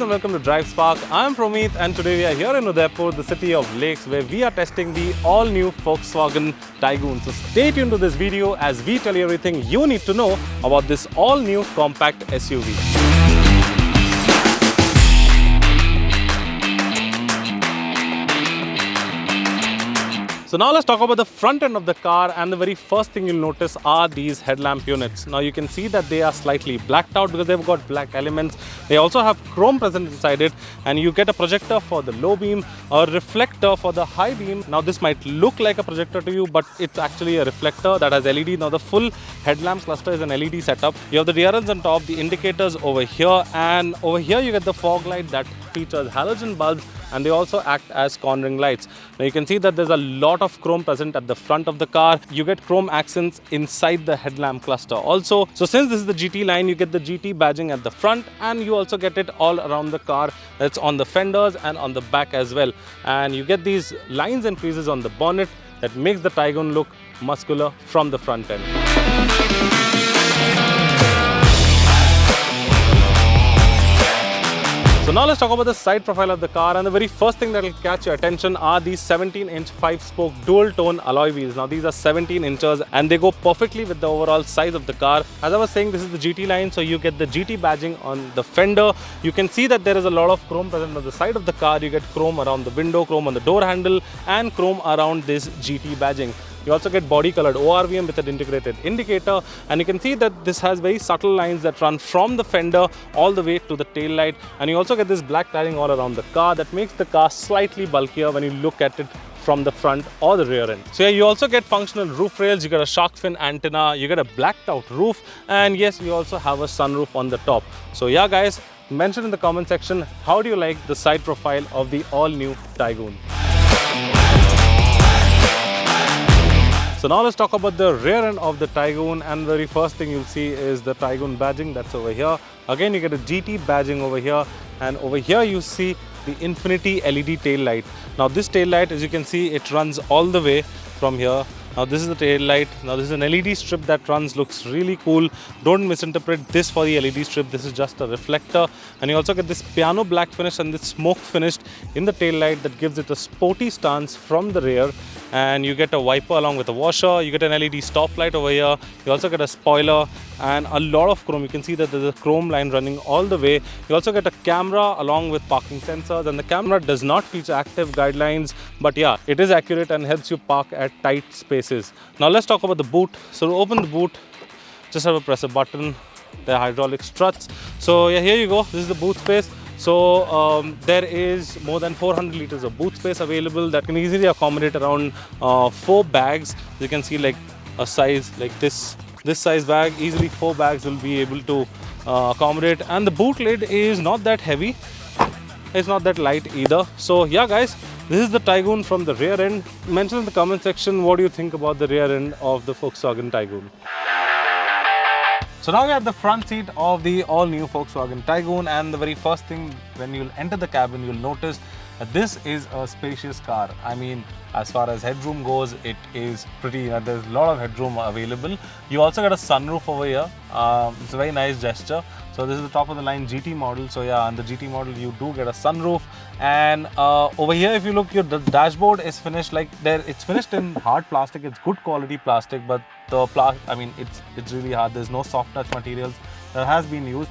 and welcome to Drive Spark. I'm Promeet and today we are here in Udaipur, the city of lakes, where we are testing the all-new Volkswagen Tiguan. So stay tuned to this video as we tell you everything you need to know about this all-new compact SUV. So now let's talk about the front end of the car, and the very first thing you'll notice are these headlamp units. Now you can see that they are slightly blacked out because they've got black elements. They also have chrome present inside it, and you get a projector for the low beam, a reflector for the high beam. Now this might look like a projector to you, but it's actually a reflector that has LED. Now the full headlamp cluster is an LED setup. You have the DRLs on top, the indicators over here, and over here you get the fog light that features halogen bulbs, and they also act as cornering lights. Now you can see that there's a lot of chrome present at the front of the car. You get chrome accents inside the headlamp cluster also. So since this is the GT line, you get the GT badging at the front, and you also get it all around the car. That's on the fenders and on the back as well. And you get these lines and creases on the bonnet that makes the Tiguan look muscular from the front end. So now let's talk about the side profile of the car, and the very first thing that will catch your attention are these 17-inch 5-spoke dual-tone alloy wheels. Now these are 17 inches and they go perfectly with the overall size of the car. As I was saying, this is the GT line, so you get the GT badging on the fender. You can see that there is a lot of chrome present on the side of the car. You get chrome around the window, chrome on the door handle, and chrome around this GT badging. You also get body colored ORVM with an integrated indicator, and you can see that this has very subtle lines that run from the fender all the way to the tail light. And you also get this black tiling all around the car that makes the car slightly bulkier when you look at it from the front or the rear end. So yeah, you also get functional roof rails, you get a shark fin antenna, you get a blacked out roof, and yes, you also have a sunroof on the top. So yeah guys, mention in the comment section, how do you like the side profile of the all new Tiguan? So now let's talk about the rear end of the Tiguan, and the very first thing you'll see is the Tiguan badging that's over here. Again, you get a GT badging over here, and over here you see the Infinity LED tail light. Now this tail light, as you can see, it runs all the way from here. Now this is the tail light. Now this is an LED strip that runs, looks really cool. Don't misinterpret this for the LED strip. This is just a reflector. And you also get this piano black finish and this smoke finished in the tail light that gives it a sporty stance from the rear. And you get a wiper along with a washer. You get an LED stop light over here. You also get a spoiler and a lot of chrome. You can see that there's a chrome line running all the way. You also get a camera along with parking sensors, and the camera does not feature active guidelines, but yeah, it is accurate and helps you park at tight spaces. Now let's talk about the boot. So to open the boot, just have to press a button. There are hydraulic struts. So yeah, here you go. This is the boot space. So there is more than 400 liters of boot space available that can easily accommodate around 4 bags. You can see like a size like this size bag, easily 4 bags will be able to accommodate. And the boot lid is not that heavy, it's not that light either. So yeah guys, this is the Tiguan from the rear end. Mention in the comment section what do you think about the rear end of the Volkswagen Tiguan. So now we're at the front seat of the all-new Volkswagen Tiguan, and the very first thing when you'll enter the cabin, you'll notice that this is a spacious car. I mean, as far as headroom goes, it is pretty, there's a lot of headroom available. You also get a sunroof over here. It's a very nice gesture. So this is the top of the line GT model. So yeah, on the GT model, you do get a sunroof. And over here, if you look, the dashboard is finished like there. It's finished in hard plastic. It's good quality plastic, but the I mean, it's really hard. There's no soft touch materials that has been used.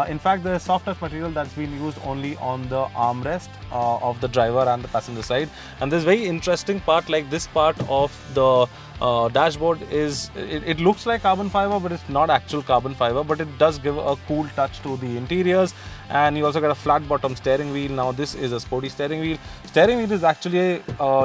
In fact, the soft touch material that's been used only on the armrest of the driver and the passenger side. And this very interesting part, like this part of the dashboard is, it looks like carbon fiber, but it's not actual carbon fiber, but it does give a cool touch to the interiors. And you also get a flat bottom steering wheel. Now this is a sporty steering wheel. Steering wheel is actually,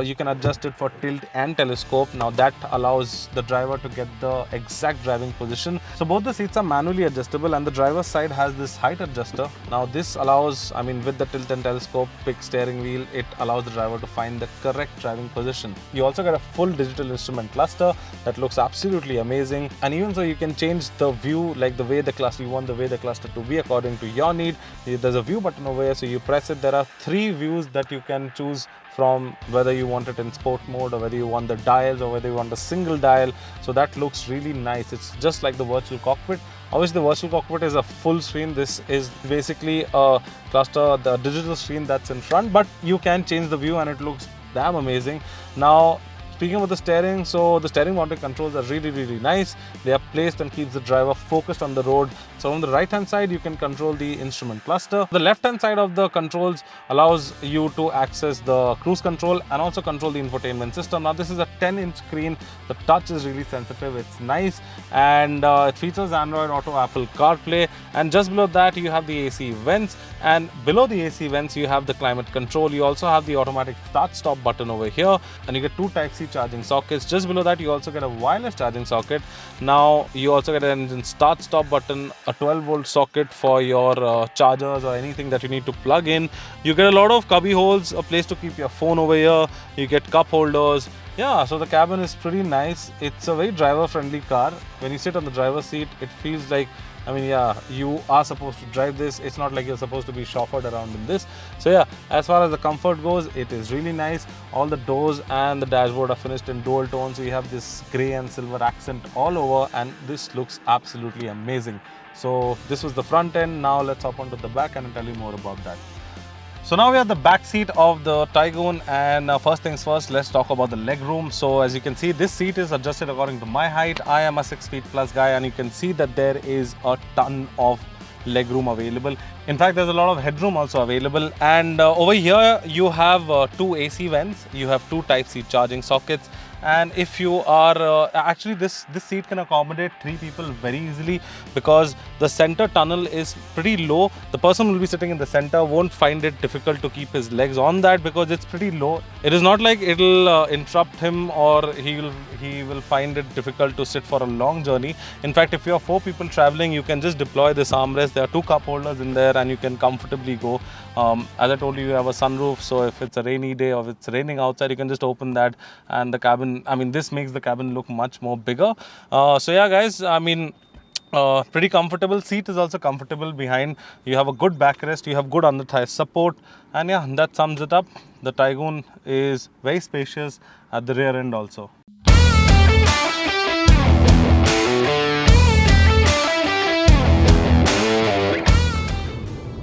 you can adjust it for tilt and telescope. Now that allows the driver to get the exact driving position. So both the seats are manually adjustable, and the driver's side has this height adjuster. Now this allows, I mean, with the tilt and telescope pick steering wheel, it allows the driver to find the correct driving position. You also get a full digital instrument cluster that looks absolutely amazing. And even so, you can change the view, like the way the cluster, you want the way the cluster to be according to your need. there's a view button over here, so you press it. There are 3 views that you can choose from, whether you want it in sport mode or whether you want the dials or whether you want a single dial. So that looks really nice. It's just like the virtual cockpit. Obviously the virtual cockpit is a full screen. This is basically a cluster, the digital screen that's in front, but you can change the view and it looks damn amazing. Now speaking of the steering, so the steering mounted controls are really nice. They are placed and keeps the driver focused on the road. So on the right hand side you can control the instrument cluster. The left hand side of the controls allows you to access the cruise control and also control the infotainment system. Now this is a 10-inch screen. The touch is really sensitive, it's nice, and it features Android Auto, Apple CarPlay, and just below that you have the AC vents, and below the AC vents you have the climate control. You also have the automatic start stop button over here, and you get 2 Type-C charging sockets. Just below that you also get a wireless charging socket. Now you also get an engine start stop button, a 12-volt socket for your chargers or anything that you need to plug in. You get a lot of cubby holes, a place to keep your phone over here. You get cup holders. Yeah, so the cabin is pretty nice. It's a very driver friendly car. When you sit on the driver's seat, it feels like, I mean, yeah, you are supposed to drive this. It's not like you're supposed to be chauffeured around in this. So yeah, as far as the comfort goes, it is really nice. All the doors and the dashboard are finished in dual tone. So you have this grey and silver accent all over, and this looks absolutely amazing. So this was the front end. Now let's hop onto the back and I'll tell you more about that. So now we are at the back seat of the Taygun, and first things first, let's talk about the leg room. So as you can see, this seat is adjusted according to my height. I am a 6 feet plus guy, and you can see that there is a ton of leg room available. In fact, there's a lot of headroom also available, and over here you have 2 AC vents, you have 2 Type-C charging sockets, and if you are actually this seat can accommodate 3 people very easily, because the center tunnel is pretty low. The person who will be sitting in the center won't find it difficult to keep his legs on that because it's pretty low. It is not like it'll interrupt him or he will find it difficult to sit for a long journey. In fact, if you are 4 people traveling, you can just deploy this armrest. There are 2 cup holders in there and you can comfortably go. As I told you, you have a sunroof, so if it's a rainy day or if it's raining outside, you can just open that, and the cabin, I mean, this makes the cabin look much more bigger. So yeah guys, I mean, pretty comfortable. Seat is also comfortable behind. You have a good backrest, you have good under thigh support, and yeah, that sums it up. The Taygun is very spacious at the rear end also.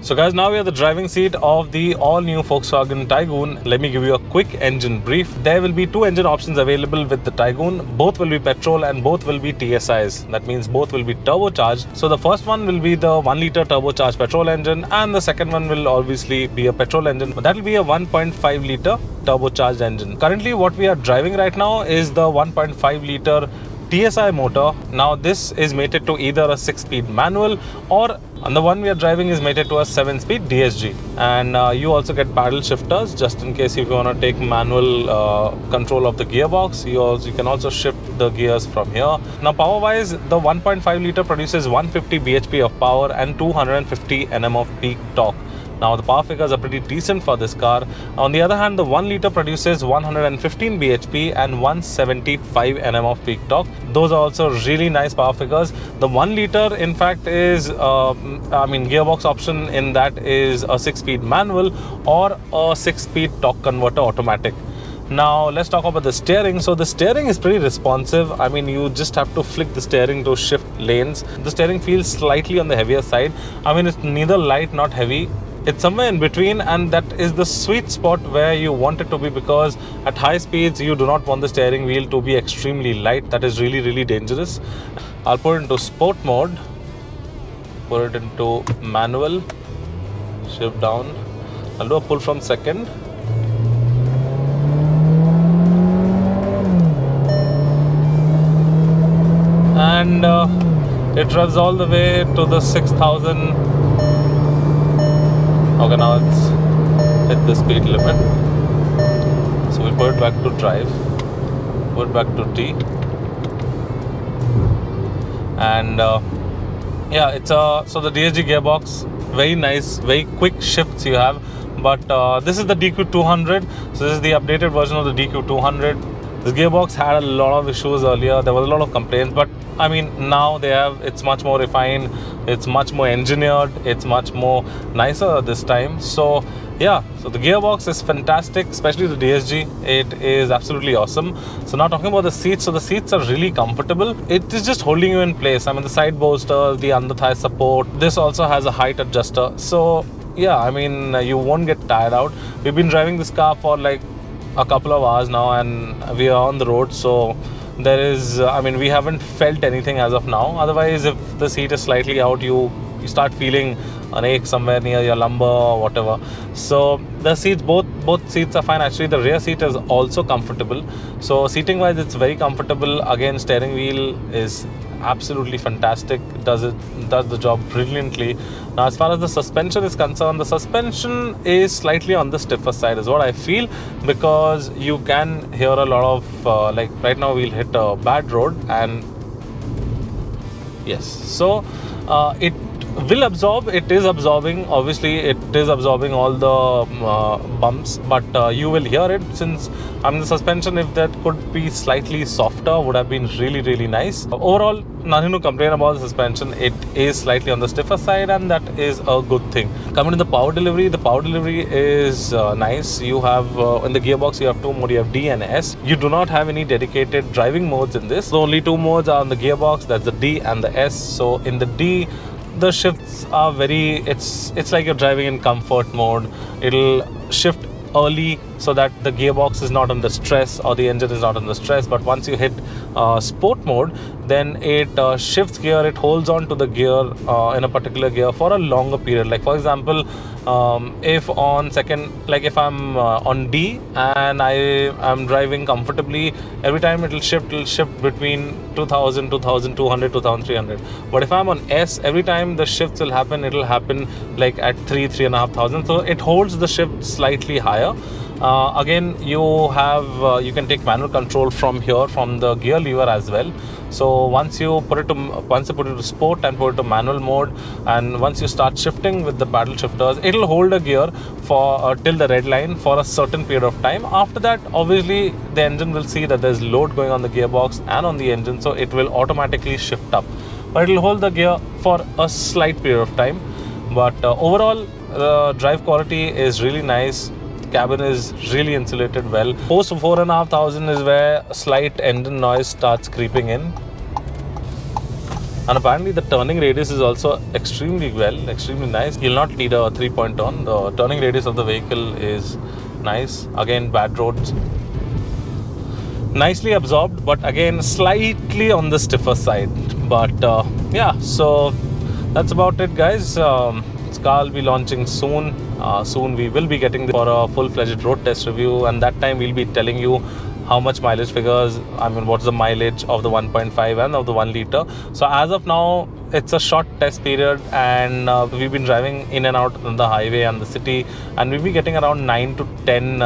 So guys, now we are the driving seat of the all-new Volkswagen Taygun. Let me give you a quick engine brief. There will be 2 engine options available with the Taygun. Both will be petrol and both will be TSIs. That means both will be turbocharged. So the first one will be the 1-liter turbocharged petrol engine, and the second one will obviously be a petrol engine, but that will be a 1.5-liter turbocharged engine. Currently what we are driving right now is the 1.5-liter TSI motor. Now this is mated to either a 6-speed manual, or and the one we are driving is mated to a 7-speed DSG, and you also get paddle shifters just in case if you want to take manual control of the gearbox. You can also shift the gears from here. Now power wise, the 1.5 liter produces 150 bhp of power and 250 Nm of peak torque. Now the power figures are pretty decent for this car. On the other hand, the 1 liter produces 115 bhp and 175 Nm of peak torque. Those are also really nice power figures. The 1 liter in fact is, gearbox option in that is a 6-speed manual or a 6-speed torque converter automatic. Now let's talk about the steering. So the steering is pretty responsive. I mean, you just have to flick the steering to shift lanes. The steering feels slightly on the heavier side. I mean, it's neither light nor heavy. It's somewhere in between, and that is the sweet spot where you want it to be, because at high speeds you do not want the steering wheel to be extremely light. That is really dangerous. I'll put it into sport mode, put it into manual, shift down. I'll do a pull from second. And it revs all the way to the 6,000. Okay, now it's hit the speed limit. So we put it back to drive, put it back to T, and yeah, it's so the DSG gearbox, very nice, very quick shifts you have. But this is the DQ200, so this is the updated version of the DQ200. The gearbox had a lot of issues earlier. There was a lot of complaints, but I mean now it's much more refined, it's much more engineered, it's much more nicer this time. So yeah, so the gearbox is fantastic, especially the DSG. It is absolutely awesome. So now talking about the seats, so the seats are really comfortable. It is just holding you in place. I mean, the side bolsters, the under thigh support. This also has a height adjuster. So yeah, I mean, you won't get tired out. We've been driving this car for like a couple of hours now, and we are on the road. So there is, I mean, we haven't felt anything as of now. Otherwise, if the seat is slightly out, you start feeling an ache somewhere near your lumbar or whatever. So the seats, both seats are fine. Actually, the rear seat is also comfortable. So seating wise, it's very comfortable. Again, steering wheel is absolutely fantastic. It does the job brilliantly. Now, as far as the suspension is concerned, the suspension is slightly on the stiffer side is what I feel, because you can hear a lot of like right now we'll hit a bad road, and yes, so it will absorb. It is absorbing, obviously it is absorbing all the bumps, but you will hear it, since I mean the suspension, if that could be slightly softer, would have been really nice. Overall, nothing to complain about the suspension. It is slightly on the stiffer side, and that is a good thing. Coming to the power delivery, is nice. You have in the gearbox you have two modes, you have D and S. You do not have any dedicated driving modes in this. The only two modes are on the gearbox, that's the D and the S. So in the D, the shifts are it's like you're driving in comfort mode. It'll shift early so that the gearbox is not under stress, or the engine is not under stress. But once you hit sport mode, then it shifts gear. It holds on to the gear in a particular gear for a longer period. Like for example, if on second, like if I'm on D and I am driving comfortably, every time it'll shift between 2000, 2200, 2300. But if I'm on S, every time the shifts will happen, it'll happen like at 3,500. So it holds the shift slightly higher. Again, you can take manual control from here, from the gear lever as well. So once you put it to sport and put it to manual mode, and once you start shifting with the paddle shifters, it'll hold a gear for till the red line for a certain period of time. After that, obviously the engine will see that there's load going on the gearbox and on the engine, so it will automatically shift up, but it'll hold the gear for a slight period of time. But overall, the drive quality is really nice. Cabin is really insulated well. Post 4,500 is where a slight engine noise starts creeping in. And apparently the turning radius is also extremely nice. You'll not need a 3-point turn. The turning radius of the vehicle is nice. Again, bad roads. Nicely absorbed, but again, slightly on the stiffer side. But yeah, so that's about it, guys. This car will be launching soon. Soon we will be getting for a full-fledged road test review, and that time we'll be telling you how much mileage figures, I mean what's the mileage of the 1.5 and of the 1 liter. So as of now, it's a short test period, and we've been driving in and out on the highway and the city, and we'll be getting around 9 to 10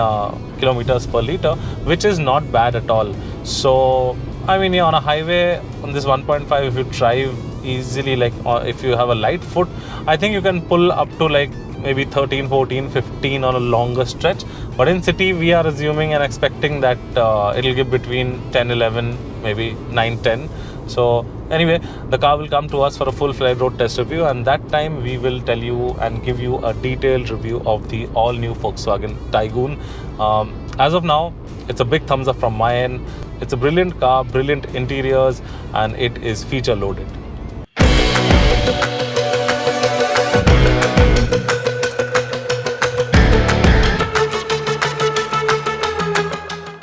kilometers per liter, which is not bad at all. So I mean, yeah, on a highway on this 1.5, if you drive easily, like if you have a light foot, I think you can pull up to like maybe 13, 14, 15 on a longer stretch. But in city, we are assuming and expecting that it'll give between 10, 11, maybe 9, 10. So anyway, the car will come to us for a full-fledged road test review, and that time we will tell you and give you a detailed review of the all-new Volkswagen Taygun. As of now, it's a big thumbs up from my end. It's a brilliant car, brilliant interiors, and it is feature-loaded.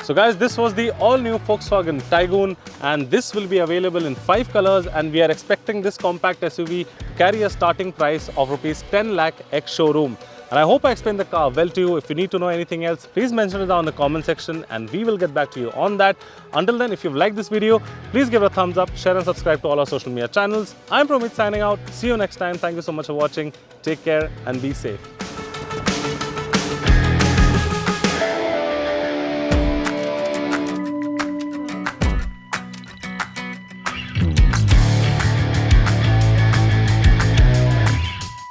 So guys, this was the all-new Volkswagen Taygun, and this will be available in 5 colors, and we are expecting this compact SUV to carry a starting price of Rs 10 lakh ex-showroom. And I hope I explained the car well to you. If you need to know anything else, please mention it down in the comment section, and we will get back to you on that. Until then, if you've liked this video, please give it a thumbs up, share and subscribe to all our social media channels. I'm Promit signing out. See you next time. Thank you so much for watching. Take care and be safe.